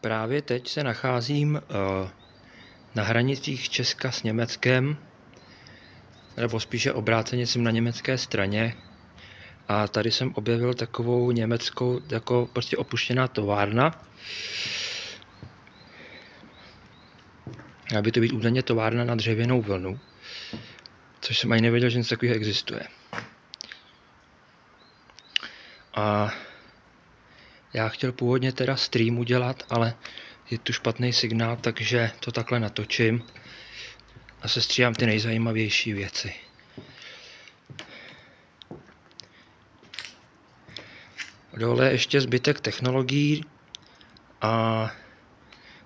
Právě teď se nacházím na hranicích Česka s Německem, nebo spíše obráceně jsem na německé straně. A tady jsem objevil takovou německou, jako prostě opuštěná továrna. Měla by to být údajně továrna na dřevěnou vlnu, což jsem ani nevěděl, že něco takového existuje. A já chtěl původně teda stream udělat, ale je tu špatný signál, takže to takhle natočím a sestříhám ty nejzajímavější věci. Dole je ještě zbytek technologií a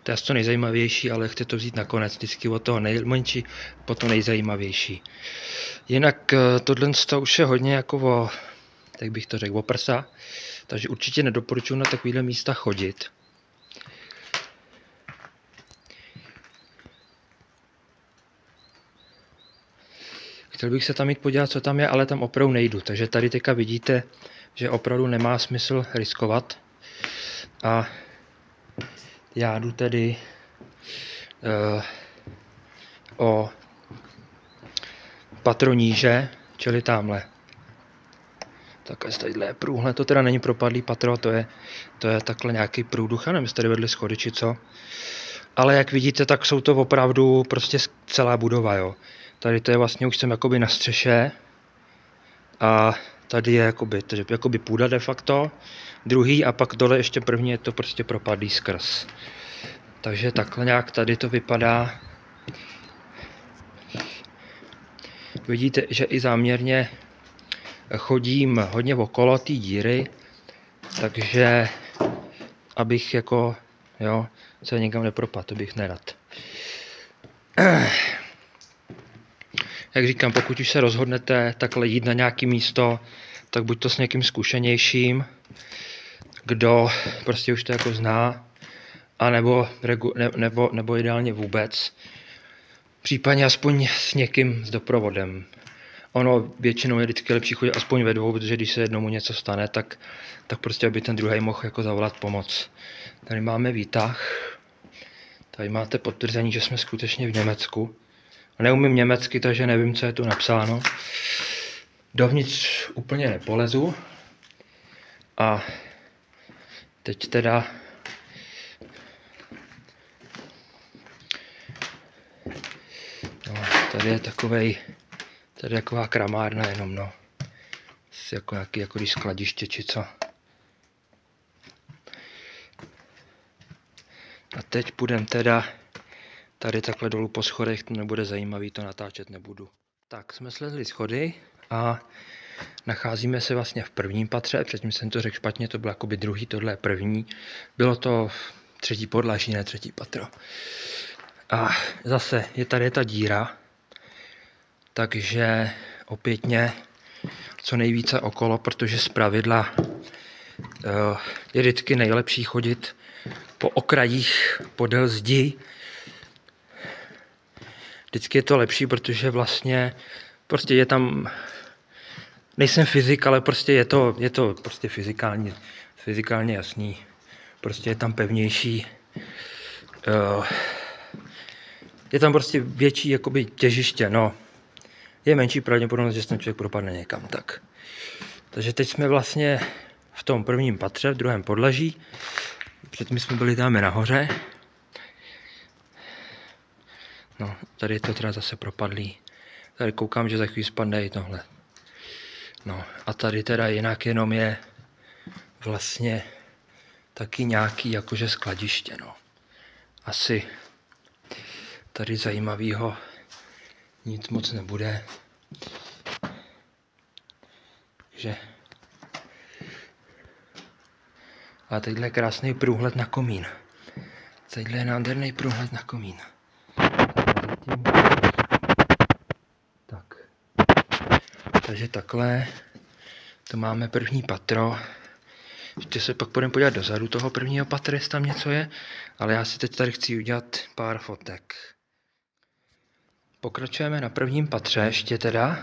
to je to nejzajímavější, ale chci to vzít nakonec, vždycky od toho nejmenší po to nejzajímavější. Jinak tohle už je hodně jako tak bych to řekl, o prsa, takže určitě nedoporučuji na takovýhle místa chodit. Chtěl bych se tam jít podívat, co tam je, ale tam opravdu nejdu, takže tady teďka vidíte, že opravdu nemá smysl riskovat. A já jdu tedy o patro níže, čili tamhle. Takhle tadyhle je průhled, to teda není propadlý patro, to je takhle nějaký průduch, nevím, jestli tady vedli schody či co. Ale jak vidíte, tak jsou to opravdu prostě celá budova, jo. Tady to je vlastně, už jsem jakoby na střeše a tady je jakoby půda de facto, druhý a pak dole ještě první je to prostě propadlý skrz. Takže takhle nějak tady to vypadá. Vidíte, že i záměrně chodím hodně okolo té díry, takže abych jako, jo, se někam nepropadl, to bych nerad. Jak říkám, pokud už se rozhodnete takhle jít na nějaké místo, tak buď to s někým zkušenějším, kdo prostě už to jako zná, anebo nebo ideálně vůbec. Případně aspoň s někým s doprovodem. Ono většinou je vždycky lepší chodit aspoň ve dvou, protože když se jednomu něco stane, tak prostě aby ten druhý mohl jako zavolat pomoc. Tady máme výtah. Tady máte potvrzení, že jsme skutečně v Německu. Neumím německy, takže nevím, co je tu napsáno. Dovnitř úplně nepolezu. A teď teda no, tady je taková kramárna jenom, no. Jako nějaký, jako když skladiště či co. A teď půjdem teda tady takhle dolů po schodech, to nebude zajímavý, to natáčet nebudu. Tak, jsme slezli schody a nacházíme se vlastně v prvním patře, předtím jsem to řekl špatně, to bylo jakoby druhý, tohle je první. Bylo to třetí podlaží, ne třetí patro. A zase je tady ta díra, takže opětně co nejvíce okolo, protože zpravidla je vždycky nejlepší chodit po okrajích podél zdi. Vždycky je to lepší, protože vlastně prostě je tam, nejsem fyzik, ale prostě je to prostě fyzikálně jasný. Prostě je tam pevnější, je tam prostě větší jakoby těžiště, no. Je menší pravděpodobnost, že ten člověk propadne někam, tak. Takže teď jsme vlastně v tom prvním patře, v druhém podlaží. Předtím jsme byli tam nahoře. No, tady je to teda zase propadlý. Tady koukám, že za chvíli spadne i tohle. No, a tady teda jinak jenom je vlastně taky nějaký jakože skladiště, no. Asi tady zajímavého nic moc nebude. Takže a tadyhle je krásný průhled na komín. Tadyhle je nádherný průhled na komín. Tak. Takže takhle to máme první patro. Ještě se pak půjdeme podívat dozadu toho prvního patra, jestli tam něco je, ale já si teď tady chci udělat pár fotek. Pokračujeme na prvním patře, ještě teda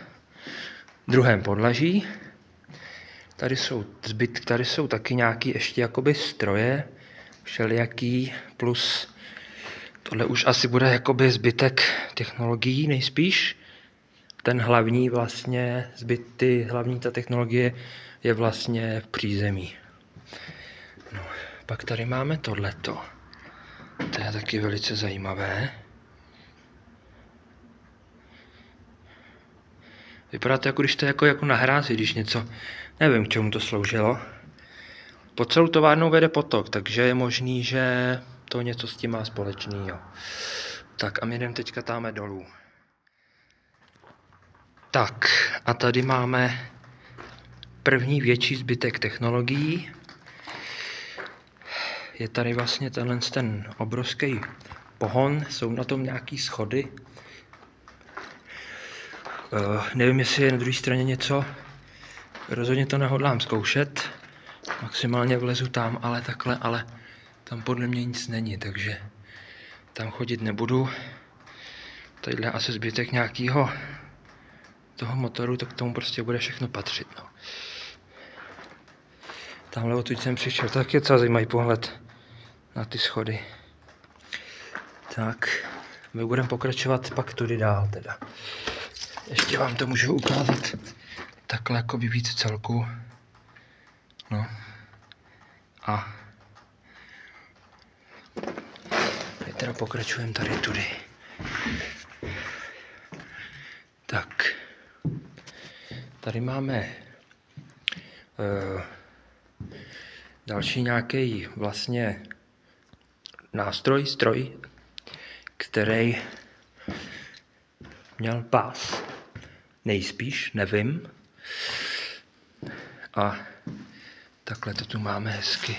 v druhém podlaží. Tady jsou taky nějaký ještě jakoby stroje, všelijaký, plus tohle už asi bude jakoby zbytek technologií nejspíš. Ten hlavní vlastně, ta technologie je vlastně v přízemí. No, pak tady máme tohleto. To je taky velice zajímavé. Vypadá to, jako když to je jako na hrázi, když něco, nevím, k čemu to sloužilo. Po celou továrnou vede potok, takže je možný, že to něco s tím má společného. Tak a my jdeme teďka táme dolů. Tak a tady máme první větší zbytek technologií. Je tady vlastně ten obrovský pohon, jsou na tom nějaký schody. Nevím, jestli je na druhé straně něco, rozhodně to nehodlám zkoušet. Maximálně vlezu tam, ale takhle, ale tam podle mě nic není, takže tam chodit nebudu. Tadyhle asi zbytek nějakého toho motoru, tak k tomu prostě bude všechno patřit. No. Tamhle odtud jsem přišel, tak je docela zajímavý pohled na ty schody. Tak, my budeme pokračovat pak tudy dál teda. Ještě vám to můžu ukázat takhle jako by víc celku. No. A my teda pokračujeme tady tudy. Tak. Tady máme další nějaký vlastně stroj, který měl pás. Nejspíš, nevím. A takhle to tu máme hezky.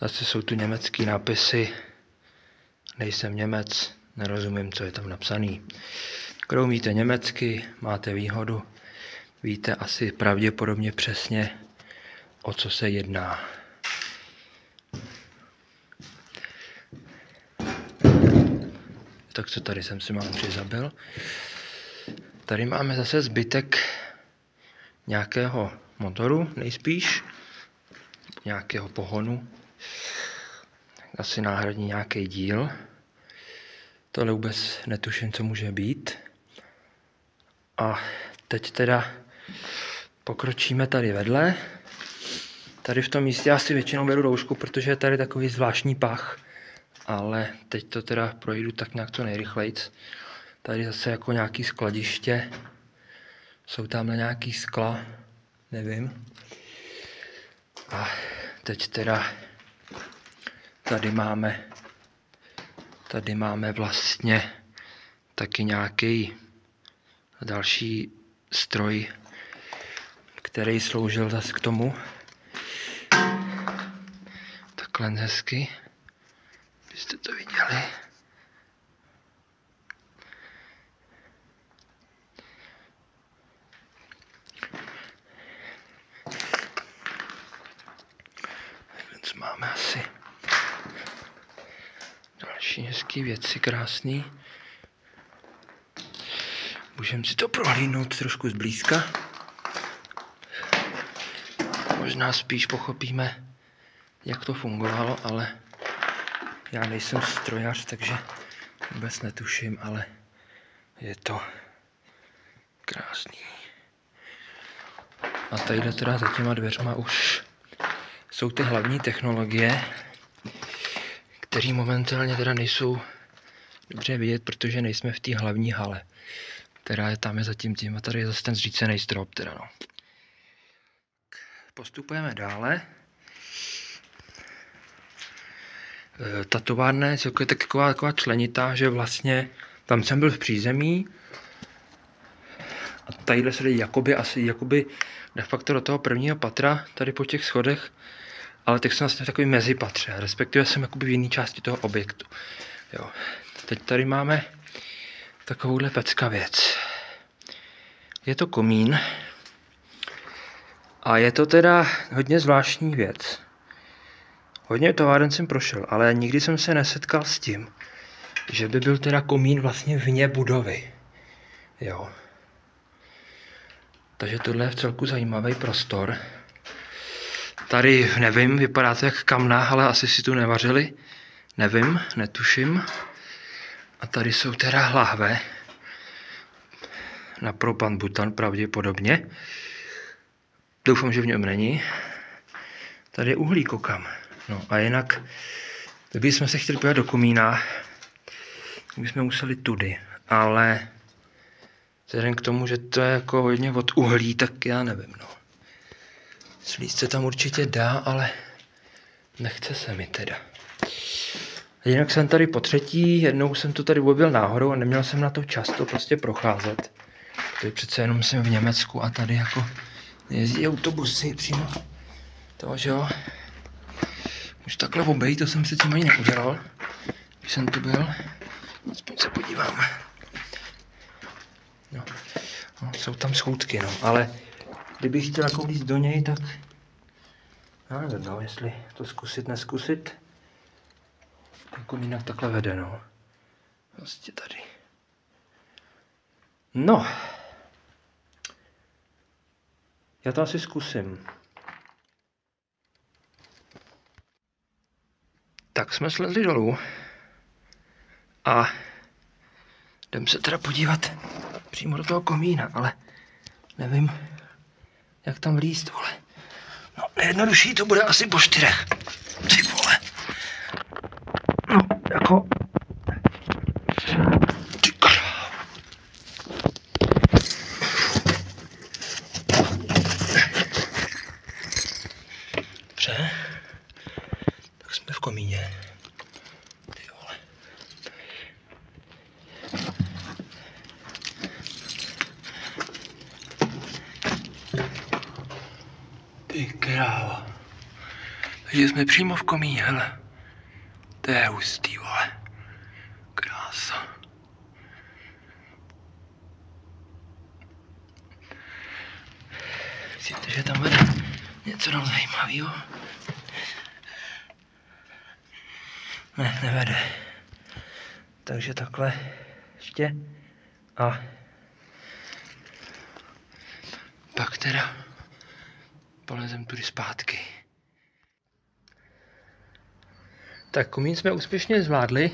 Zase jsou tu německý nápisy. Nejsem Němec, nerozumím, co je tam napsaný. Kdo umíte německy, máte výhodu. Víte asi pravděpodobně přesně, o co se jedná. Tak co tady jsem si mám přizabil. Tady máme zase zbytek nějakého motoru, nejspíš. Nějakého pohonu. Asi náhradní nějaký díl. Tohle vůbec netuším, co může být. A teď teda pokročíme tady vedle. Tady v tom místě já si většinou beru roušku, protože je tady takový zvláštní pach. Ale teď to teda projdu tak nějak co nejrychlejc. Tady zase jako nějaký skladiště. Jsou tamhle nějaký skla. Nevím. A teď teda tady máme vlastně taky nějaký další stroj, který sloužil zase k tomu. Takhle hezky. Byste to viděli. Co máme asi? Další hezký věci, krásný. Můžeme si to prohlídnout trošku zblízka. Možná spíš pochopíme, jak to fungovalo, ale já nejsem strojař, takže vůbec netuším, ale je to krásný. A tady teda za těma dveřma už jsou ty hlavní technologie, které momentálně teda nejsou dobře vidět, protože nejsme v té hlavní hale, která je tam zatím tím a tady je zase ten zřícený strop teda no. Postupujeme dále. Ta továrna je taková členitá, že vlastně tam jsem byl v přízemí a tadyhle se jde jakoby de facto do toho prvního patra, tady po těch schodech, ale teď jsem vlastně v takový mezipatře, respektive jsem jakoby v jiné části toho objektu. Jo. Teď tady máme takovouhle pecka věc. Je to komín a je to teda hodně zvláštní věc. Hodně továren jsem prošel, ale nikdy jsem se nesetkal s tím, že by byl teda komín vlastně vně budovy. Jo. Takže tohle je v celku zajímavý prostor. Tady nevím, vypadá to jak kamna, ale asi si tu nevařili. Nevím, netuším. A tady jsou teda lahve. Na propan butan pravděpodobně. Doufám, že v něm není. Tady je uhlí, koukám. No a jinak, kdybychom se chtěli podívat do komína, bychom museli tudy. Ale vzhledem k tomu, že to je jako hodně od uhlí, tak já nevím, no. Slíct se tam určitě dá, ale nechce se mi teda. Jinak jsem tady po třetí, jednou jsem to tady objel náhodou a neměl jsem na to čas to prostě procházet. Tady přece jenom jsem v Německu a tady jako jezdí autobusy přímo. To, že jo. Už takhle obejít, to jsem si tím ani neudělal, když jsem tu byl. Aspoň se podívám. No, jsou tam schoutky, no, ale kdybych chtěl jako jít do něj, tak já nevím, no, jestli to zkusit, neskusit. Jako jinak takhle vede, no. Vlastně tady. No. Já to asi zkusím. Tak jsme slezli dolů. A jdem se teda podívat přímo do toho komína, ale nevím, jak tam vlízt, vole. No, nejjednodušší to bude asi po 4. Ty vole. No, jako... Ty krávo. Dobře. Tak jsme v komíně. Ty vole. Ty krávo. Takže jsme přímo v komíně, hele. To je hustý, vole. Krása. Myslíte, že tam bude něco tam zajímavého? Ne, nevede. Takže takhle ještě. A pak teda polezem tudy zpátky. Tak komín jsme úspěšně zvládli.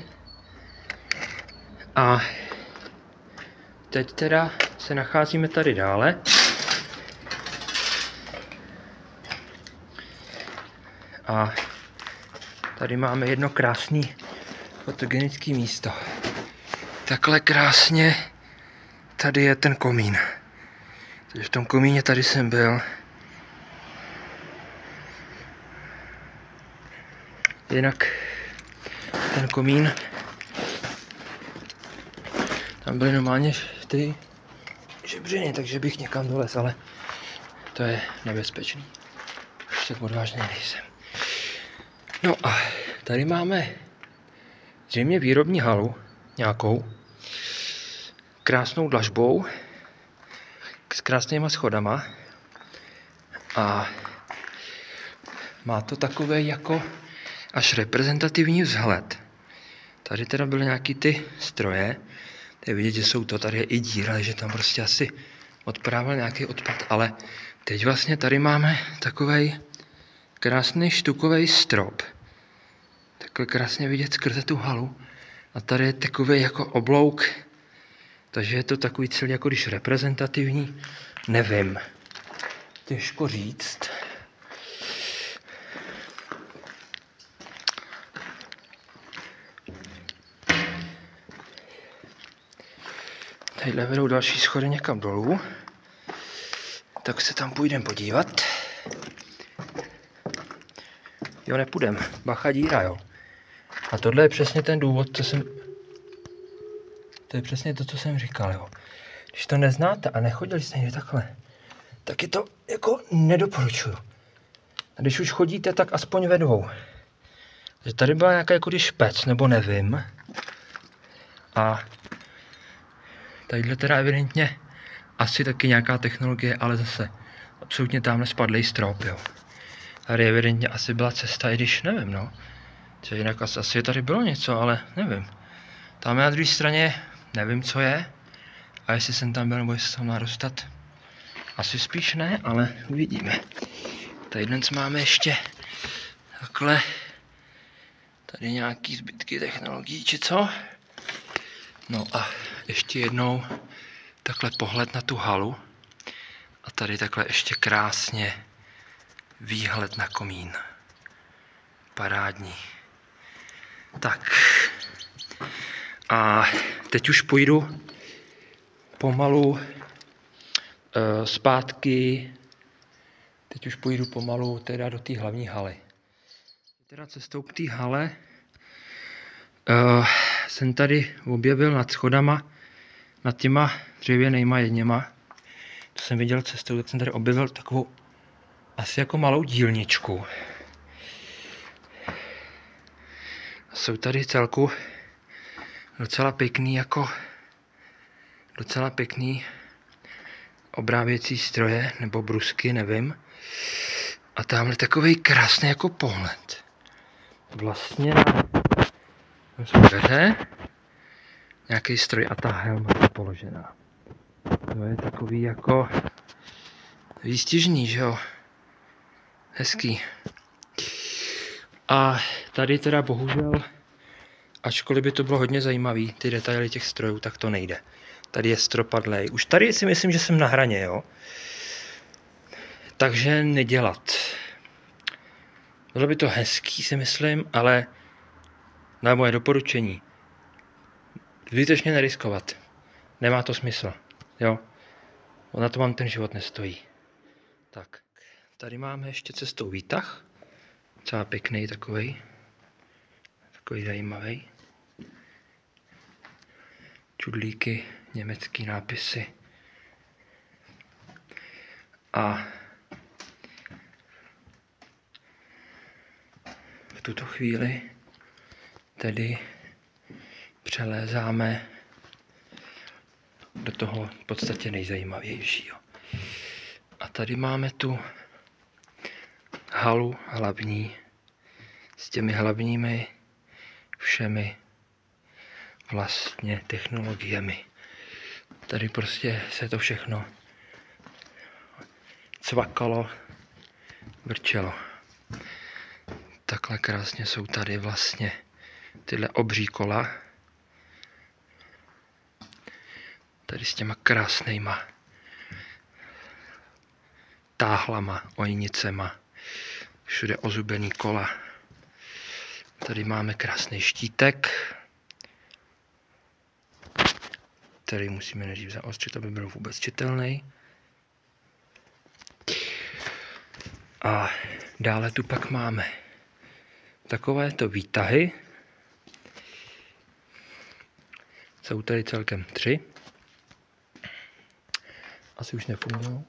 A teď teda se nacházíme tady dále. A tady máme jedno krásné fotogenické místo. Takhle krásně tady je ten komín. Takže v tom komíně tady jsem byl. Jinak ten komín, tam byly normálně ty žebřiny, takže bych někam dolez, ale to je nebezpečný. Už tak odvážný nejsem. No a tady máme zřejmě výrobní halu nějakou, krásnou dlažbou, s krásnýma schodama a má to takové jako až reprezentativní vzhled. Tady teda byly nějaký ty stroje, tady vidět, že jsou to, tady je i díra, že tam prostě asi odprával nějaký odpad, ale teď vlastně tady máme takovej krásný štukový strop. Takhle krásně vidět skrze tu halu. A tady je takový jako oblouk, takže je to takový celý jako když reprezentativní, nevím. Těžko říct. Tadyhle vedou další schody někam dolů. Tak se tam půjdeme podívat. Jo, nepůjdem. Bacha díra, jo. A tohle je přesně ten důvod, co jsem... To je přesně to, co jsem říkal, jo. Když to neznáte a nechodili jste někde takhle, tak je to jako nedoporučuju. A když už chodíte, tak aspoň ve dvou. Takže tady byla nějaká jako když špec, nebo nevím. A tadyhle teda evidentně asi taky nějaká technologie, ale zase absolutně tamhle spadlej strop, jo. Tady evidentně asi byla cesta, i když nevím, no. Třeba jinak asi tady bylo něco, ale nevím. Tam na druhé straně nevím, co je. A jestli jsem tam byl, nebo jestli se tam má dostat, asi spíš ne, ale uvidíme. Tady dnes máme ještě takhle tady nějaký zbytky technologií, či co? No a ještě jednou takhle pohled na tu halu. A tady takhle ještě krásně výhled na komín. Parádní. Tak. A teď už půjdu pomalu zpátky. Teď už půjdu pomalu teda do té hlavní haly. Teda cestou k té hale jsem tady objevil nad schodama, nad těma dřevěnejma jedněma. To jsem viděl cestou, tak jsem tady objevil takovou asi jako malou dílničku. Jsou tady celku docela pěkný obráběcí stroje nebo brusky, nevím. A tamhle takový krásný jako pohled. Vlastně na nějaký stroj a ta helma je položená. To je takový jako výstižný, že jo? Hezký. A tady teda bohužel, ačkoliv by to bylo hodně zajímavý, ty detaily těch strojů, tak to nejde. Tady je stropadlej. Už tady si myslím, že jsem na hraně, jo? Takže nedělat. Bylo by to hezký, si myslím, ale na moje doporučení. Zbytečně neriskovat. Nemá to smysl, jo? Na to vám ten život nestojí. Tak, tady máme ještě cestou výtah. Docela pěkný takový zajímavý. Čudlíky, německý nápisy. A v tuto chvíli tedy přelézáme do toho v podstatě nejzajímavějšího. A tady máme tu halu hlavní s těmi hlavními všemi vlastně technologiemi. Tady prostě se to všechno cvakalo, vrčelo. Takhle krásně jsou tady vlastně tyhle obří kola. Tady s těma krásnýma táhlama, ojnicema. Všude ozubený kola. Tady máme krásný štítek, který musíme nejdřív zaostřit, aby byl vůbec čitelný. A dále tu pak máme takovéto výtahy. Jsou tady celkem 3. Asi už nefungují.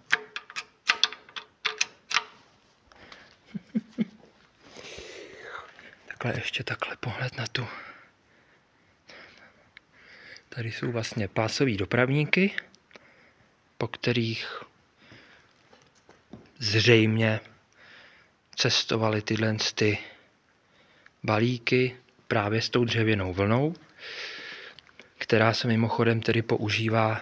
Takhle ještě takhle pohled na tu. Tady jsou vlastně pásový dopravníky, po kterých zřejmě cestovaly tyhle balíky právě s tou dřevěnou vlnou, která se mimochodem tedy používá,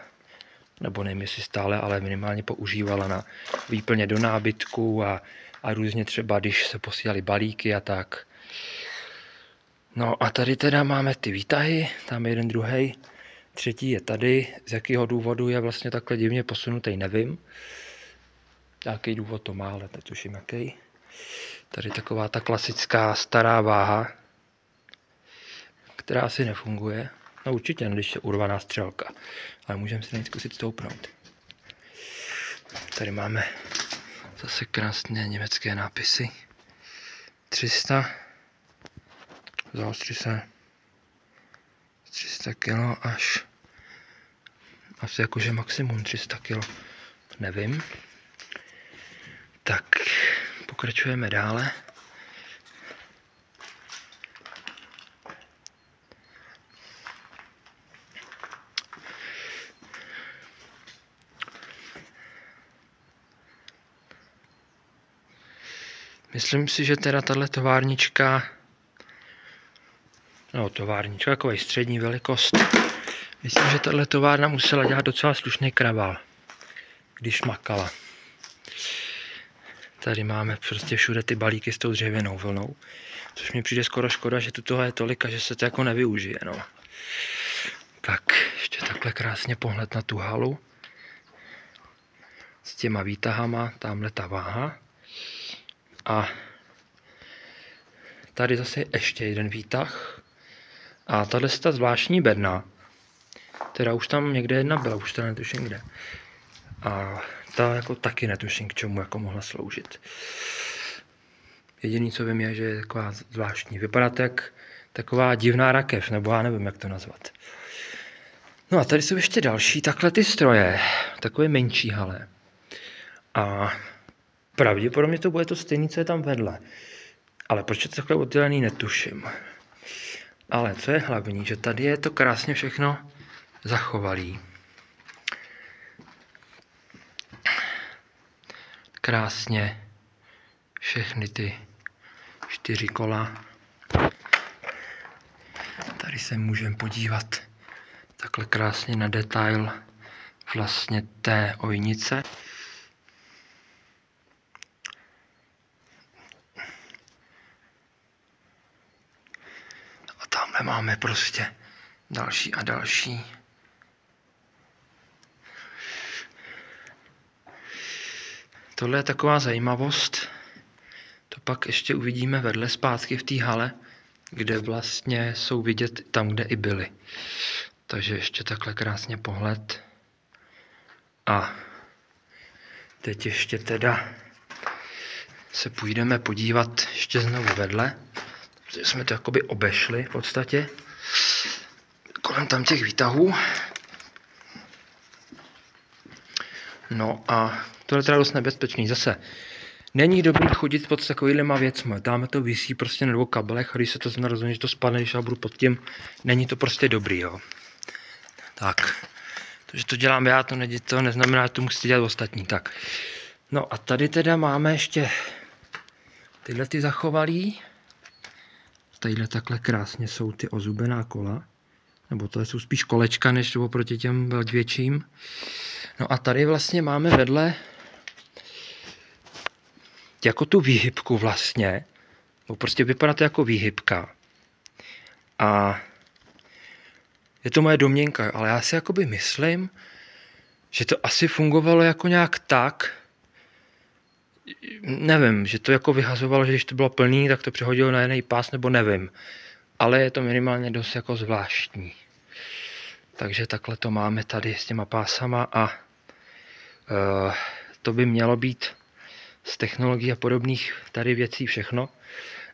nebo nevím jestli stále, ale minimálně používala na výplně do nábytku a různě třeba, když se posílaly balíky a tak. No a tady teda máme ty výtahy, tam jeden, druhý, třetí je tady. Z jakého důvodu je vlastně takhle divně posunutý, nevím. Jaký důvod to má, ale netuším jaký. Tady taková ta klasická stará váha, která asi nefunguje. No určitě, když je urvaná střelka. Ale můžeme si nejít zkusit stoupnout. Tady máme zase krásné německé nápisy. 300. Zaostří se 300 kg až asi jakože maximum 300 kg. Nevím. Tak, pokračujeme dále. Myslím si, že teda tahle továrnička, takový střední velikost, Myslím, že tahle továrna musela dělat docela slušný kravál, když makala. Tady máme prostě všude ty balíky s tou dřevěnou vlnou, což mi přijde skoro škoda, že tu toho je tolik a že se to jako nevyužije, no. Tak, ještě takhle krásně pohled na tu halu. S těma výtahama, tamhle ta váha. A tady zase ještě jeden výtah. A tahle ta zvláštní bedna, která už tam někde jedna byla, už to netuším kde. A ta jako taky netuším, k čemu jako mohla sloužit. Jediný, co vím, je, že je taková zvláštní. Vypadá to jak taková divná rakev, nebo já nevím, jak to nazvat. No a tady jsou ještě další takhle ty stroje, takové menší hale. A pravděpodobně to bude to stejné, co je tam vedle. Ale proč je to takhle oddělený, netuším. Ale co je hlavní, že tady je to krásně všechno zachovalý. Krásně všechny ty 4 kola. Tady se můžeme podívat takhle krásně na detail vlastně té ojnice. A tamhle máme prostě další a další. Tohle je taková zajímavost. To pak ještě uvidíme vedle zpátky v té hale, kde vlastně jsou vidět tam, kde i byly. Takže ještě takhle krásně pohled. A teď ještě teda se půjdeme podívat ještě znovu vedle. Protože jsme to jakoby obešli v podstatě. Kolem tam těch výtahů. No a to je teda dost nebezpečný. Zase není dobrý chodit pod takovýhlema věcmi. Dáme to visí prostě na 2 kabelech a když se to rozhodne, že to spadne, když já budu pod tím, není to prostě dobrý, jo. Tak, to, že to dělám já, to neznamená, že to musíte dělat ostatní. Tak, no a tady teda máme ještě tyhle ty zachovalý. Tadyhle takhle krásně jsou ty ozubená kola. Nebo to jsou spíš kolečka, než oproti těm větším. No a tady vlastně máme vedle jako tu výhybku vlastně. Bo prostě vypadá to jako výhybka. A je to moje domněnka, ale já si jakoby myslím, že to asi fungovalo jako nějak tak, nevím, že to jako vyhazovalo, že když to bylo plný, tak to přehodilo na jiný pás, nebo nevím. Ale je to minimálně dost jako zvláštní. Takže takhle to máme tady s těma pásama a to by mělo být z technologií a podobných tady věcí všechno.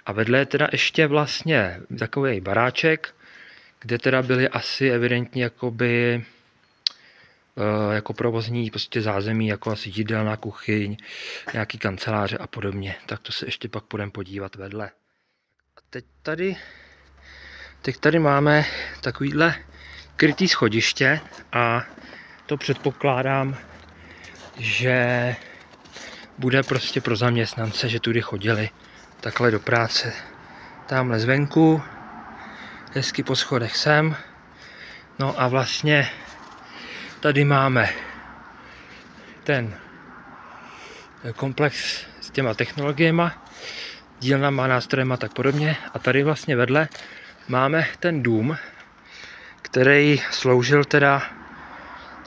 A vedle je teda ještě vlastně takový baráček, kde teda byly asi evidentně jakoby jako provozní prostě zázemí, jako asi jídelná kuchyň, nějaký kanceláře a podobně. Tak to se ještě pak půjdeme podívat vedle. A teď tady máme takovýhle krytý schodiště a to předpokládám, že bude prostě pro zaměstnance, že tudy chodili takhle do práce. Tamhle zvenku, hezky po schodech sem. No a vlastně tady máme ten komplex s těma technologiemi, dílnama, nástrojema a tak podobně. A tady vlastně vedle máme ten dům, který sloužil teda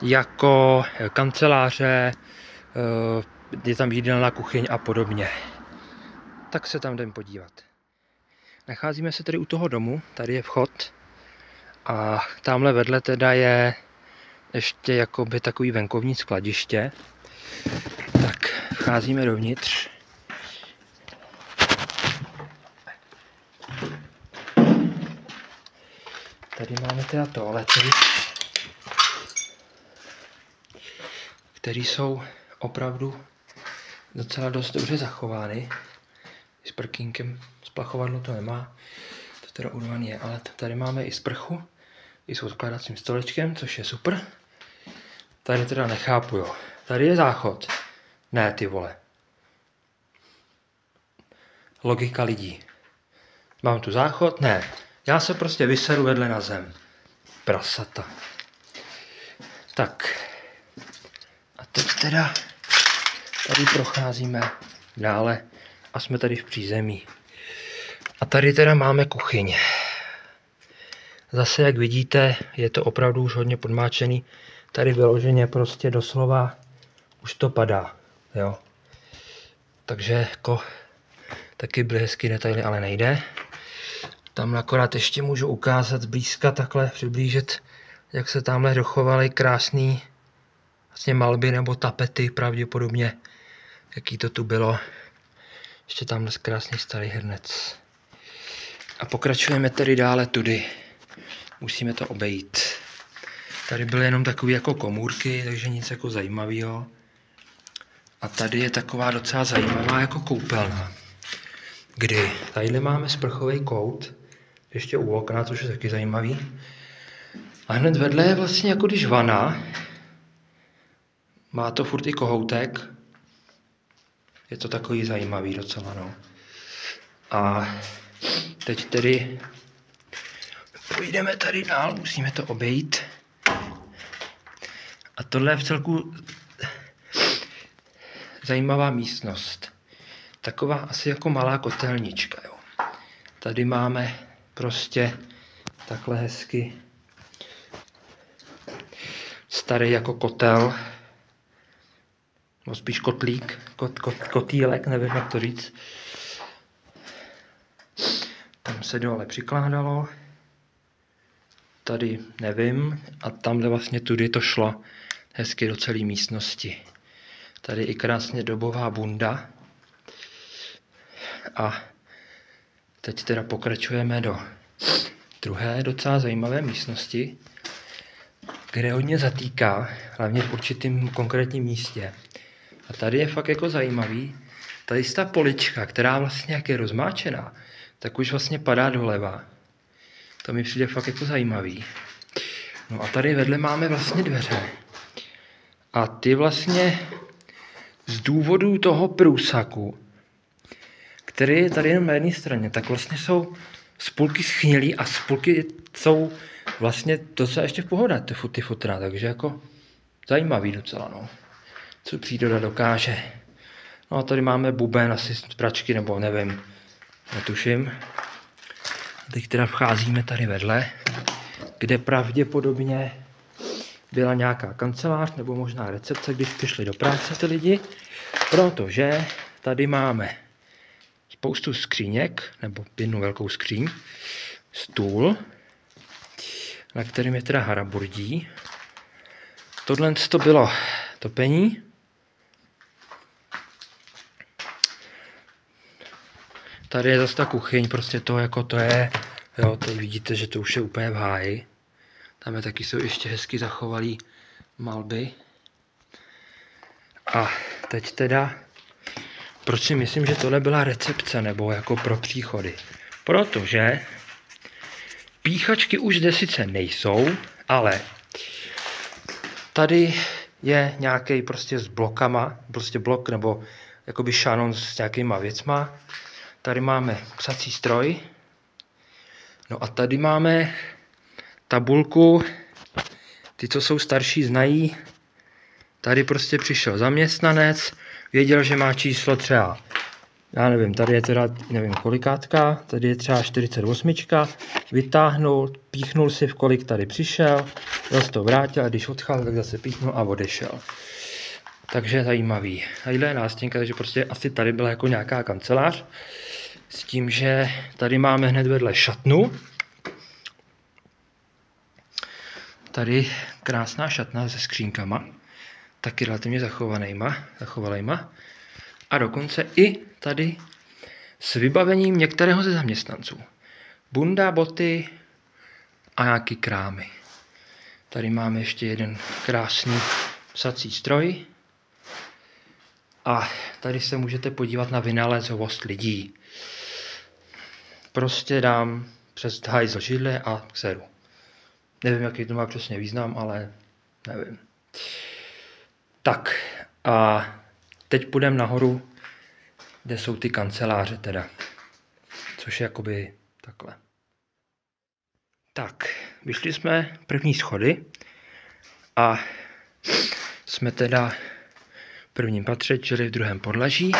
jako kanceláře, je tam jídelná kuchyň a podobně. Tak se tam jdeme podívat. Nacházíme se tady u toho domu, tady je vchod a tamhle vedle teda je ještě jakoby takový venkovní skladiště. Tak vcházíme dovnitř. Tady máme teda toalety, které jsou opravdu docela dost dobře zachovány. S prkínkem splachovadlo to nemá, to teda urvaný je, ale tady máme i sprchu, i s odkládacím stolečkem, což je super. Tady teda nechápu, jo. Tady je záchod. Ne, ty vole. Logika lidí. Mám tu záchod? Ne. Já se prostě vyseru vedle na zem. Prasata. Tak. A teď teda tady procházíme dále a jsme tady v přízemí. A tady teda máme kuchyň. Zase, jak vidíte, je to opravdu už hodně podmáčený. Tady vyloženě prostě doslova už to padá, jo. Takže jako taky byly hezky detaily, ale nejde. Tam akorát ještě můžu ukázat zblízka, takhle přiblížit, jak se tamhle dochovaly krásný vlastně malby nebo tapety pravděpodobně, jaký to tu bylo. Ještě tamhle krásný starý hrnec. A pokračujeme tedy dále tudy. Musíme to obejít. Tady byly jenom takové jako komůrky, takže nic jako zajímavého. A tady je taková docela zajímavá jako koupelna. Kdy tady máme sprchový kout, ještě u okna, což je taky zajímavý. A hned vedle je vlastně jako když vana. Má to furt i kohoutek. Je to takový zajímavý docela, no. A teď tedy půjdeme tady dál, musíme to obejít. A tohle je v celku zajímavá místnost. Taková asi jako malá kotelnička, jo. Tady máme prostě takhle hezky starý jako kotel, no spíš kotlík, kotýlek, nevím jak to říct. Tam se dole přikládalo, tady nevím, a tamhle vlastně tudy to šlo hezky do celé místnosti. Tady i krásně dobová bunda. A teď teda pokračujeme do druhé docela zajímavé místnosti, kde hodně zatýká, hlavně v určitém konkrétním místě. A tady je fakt jako zajímavý, tady ta polička, která vlastně jak je rozmáčená, tak už vlastně padá doleva. To mi přijde fakt jako zajímavý. No a tady vedle máme vlastně dveře. A ty vlastně z důvodu toho průsaku, který je tady jen na jedné straně, tak vlastně jsou spolky schnilý a spolky jsou vlastně docela ještě v pohodě, ty futra, takže jako zajímavý docela, no. Co příroda dokáže. No a tady máme buben asi z pračky, nebo nevím, netuším. A teď teda vcházíme tady vedle, kde pravděpodobně byla nějaká kancelář, nebo možná recepce, když přišli do práce ty lidi, protože tady máme spoustu skříněk, nebo jednu velkou skříň, stůl, na kterým je teda haraburdí. Tohle to bylo topení. Tady je zase ta kuchyň, prostě to jako to je, jo, tady vidíte, že to už je úplně v háji. Tam je taky jsou ještě hezky zachovalý malby. A teď teda, proč si myslím, že tohle byla recepce, nebo jako pro příchody? Protože píchačky už zde sice nejsou, ale tady je nějaký prostě s blokama, prostě blok nebo jakoby šanon s nějakýma věcma. Tady máme psací stroj. No a tady máme tabulku. Ty, co jsou starší, znají. Tady prostě přišel zaměstnanec, věděl, že má číslo třeba, já nevím, tady je teda, nevím kolikátka, tady je třeba 48, vytáhnul, píchnul si, v kolik tady přišel, zase to vrátil a když odcházel, tak zase píchnul a odešel. Takže zajímavý. Tadyhle je nástěnka, takže prostě asi tady byla jako nějaká kancelář, s tím, že tady máme hned vedle šatnu. Tady krásná šatna se skřínkama, taky relativně zachovalejma. A dokonce i tady s vybavením některého ze zaměstnanců. Bunda, boty a nějaký krámy. Tady máme ještě jeden krásný psací stroj. A tady se můžete podívat na vynalézovost lidí. Prostě dám přes hajzl židle a kseru. Nevím, jaký to má přesně význam, ale nevím. Tak a teď půjdeme nahoru, kde jsou ty kanceláře teda. Což je jakoby takhle. Tak, vyšli jsme první schody a jsme teda v prvním patře, čili v druhém podlaží.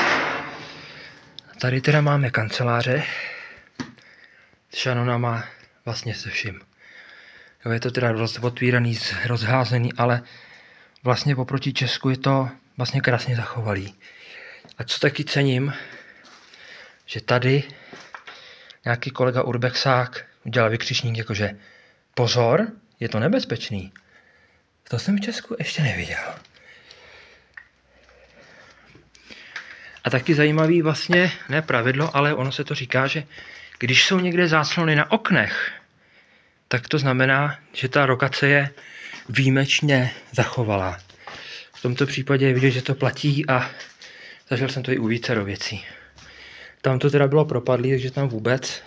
Tady teda máme kanceláře s šanonama, vlastně se vším. Jo, je to teda otvíraný, rozházený, ale vlastně oproti Česku je to vlastně krásně zachovalý. A co taky cením, že tady nějaký kolega urbexák udělal vykřičník jakože pozor, je to nebezpečný. To jsem v Česku ještě neviděl. A taky zajímavý vlastně, ne pravidlo, ale ono se to říká, že když jsou někde záclony na oknech, tak to znamená, že ta lokace je výjimečně zachovalá. V tomto případě je vidět, že to platí a zažil jsem to i u vícero věcí. Tam to teda bylo propadlý, takže tam vůbec.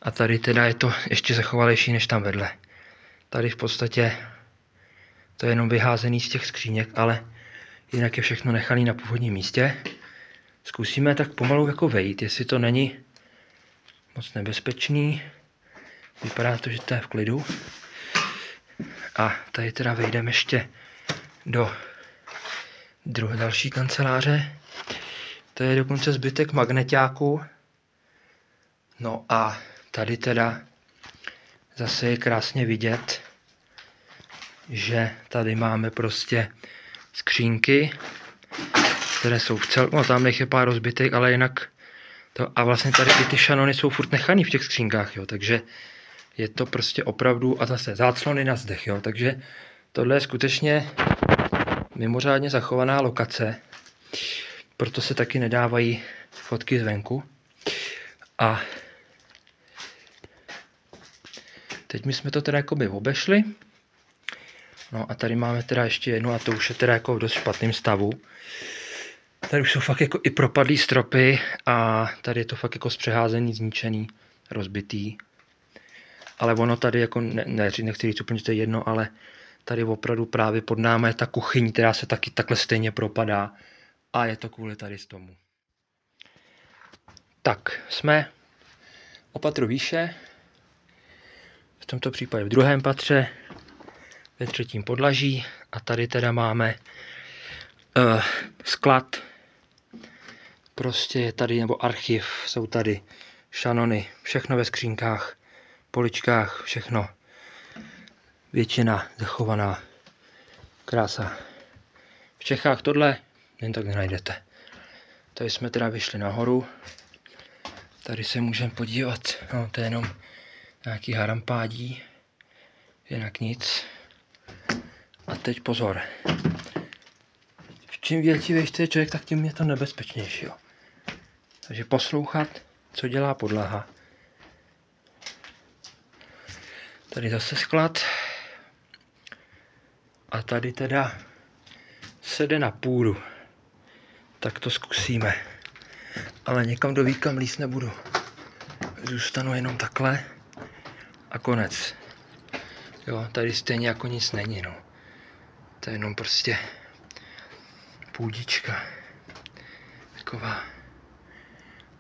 A tady teda je to ještě zachovalejší než tam vedle. Tady v podstatě to je jenom vyházený z těch skříněk, ale jinak je všechno nechaný na původním místě. Zkusíme tak pomalu jako vejít, jestli to není moc nebezpečný. Vypadá to, že to je v klidu. A tady teda vejdeme ještě do další kanceláře. To je dokonce zbytek magneťáku. No a tady teda zase je krásně vidět, že tady máme prostě skřínky, které jsou v celku, no tam je pár rozbitek, ale jinak to, a vlastně tady i ty šanony jsou furt nechaný v těch skřínkách, jo, takže je to prostě opravdu, a zase záclony na zdech, jo, takže tohle je skutečně mimořádně zachovaná lokace, proto se taky nedávají fotky zvenku. A teď my jsme to teda jakoby obešli. No a tady máme teda ještě jednu a to už je teda jako v dost špatném stavu. Tady už jsou fakt jako i propadlý stropy a tady je to fakt jako zpřeházený, zničený, rozbitý. Ale ono tady jako, nechci říct úplně, že to je jedno, ale tady opravdu právě pod námi je ta kuchyň, která se taky takhle stejně propadá. A je to kvůli tady z tomu. Tak, jsme o patro výše. V tomto případě v druhém patře, ve třetím podlaží. A tady teda máme sklad. Prostě je tady, nebo archiv, jsou tady šanony, všechno ve skřínkách, poličkách, všechno. Většina zachovaná. Krása. V Čechách tohle jen tak nenajdete. Tady jsme teda vyšli nahoru. Tady se můžeme podívat. No, to je jenom nějaký harampádí. Jinak nic. A teď pozor. Čím větší je člověk, tak tím je to nebezpečnější. Jo. Takže poslouchat, co dělá podlaha. Tady zase sklad. A tady teda se jde na půdu. Tak to zkusíme. Ale někam do víka líst nebudu. Zůstanu jenom takhle. A konec. Jo, tady stejně jako nic není, no. To je jenom prostě půdička. Taková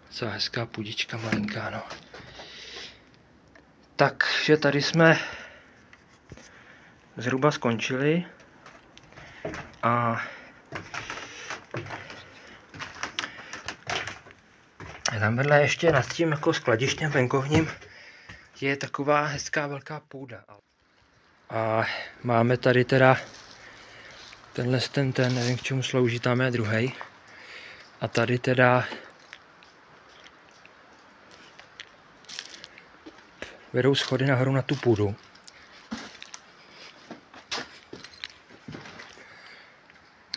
docela hezká půdička malinká, no. Takže tady jsme zhruba skončili. A tam vedle ještě nad tím jako skladištěm venkovním je taková hezká velká půda. A máme tady teda ten, nevím k čemu slouží, tam je druhý. A tady teda vedou schody nahoru na tu půdu.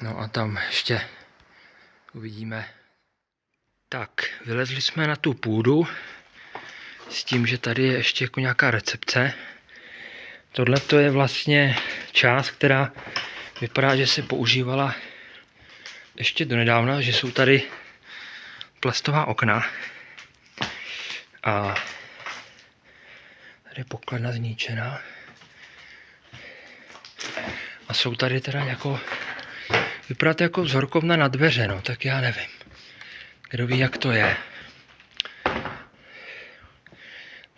No a tam ještě uvidíme. Tak, vylezli jsme na tu půdu s tím, že tady je ještě jako nějaká recepce. Tohle to je vlastně část, která vypadá, že se používala ještě donedávna, že jsou tady plastová okna. A tady je pokladna zničená. A jsou tady teda jako, vypadá to jako vzorkovna na dveře, no, tak já nevím. Kdo ví, jak to je.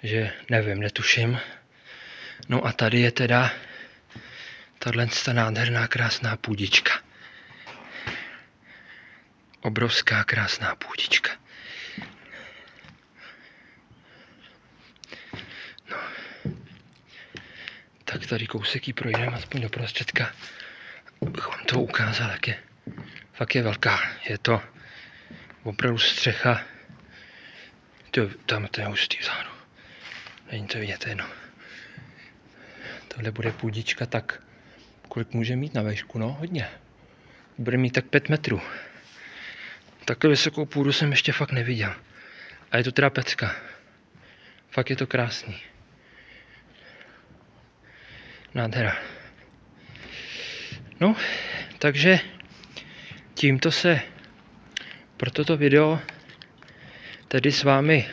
Že nevím, netuším. No a tady je teda Tahle nádherná krásná půdička. Obrovská krásná půdička. No. Tak tady kousek ji projdeme aspoň do prostředka, abych vám to ukázal, jak je. Fakt je velká. Je to opravdu střecha. Tam to je hustý vzadu. Není to vidět, jedno. Tohle bude půdička, tak kolik může mít na výšku? No, hodně. Bude mít tak 5 metrů. Takhle vysokou půdu jsem ještě fakt neviděl. A je to teda pecka. Fakt je to krásný. Nádhera. No, takže tímto se pro toto video tedy s vámi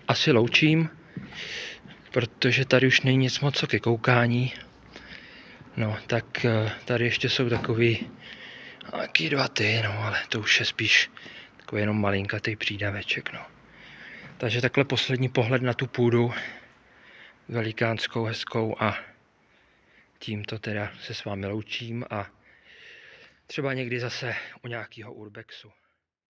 asi loučím, protože tady už není nic moc ke koukání. No, tak tady ještě jsou takový nějaký 2 no, ale to už je spíš takový jenom malinkatý přídaveček, no. Takže takhle poslední pohled na tu půdu, velikánskou, hezkou, a tímto teda se s vámi loučím a třeba někdy zase u nějakého urbexu.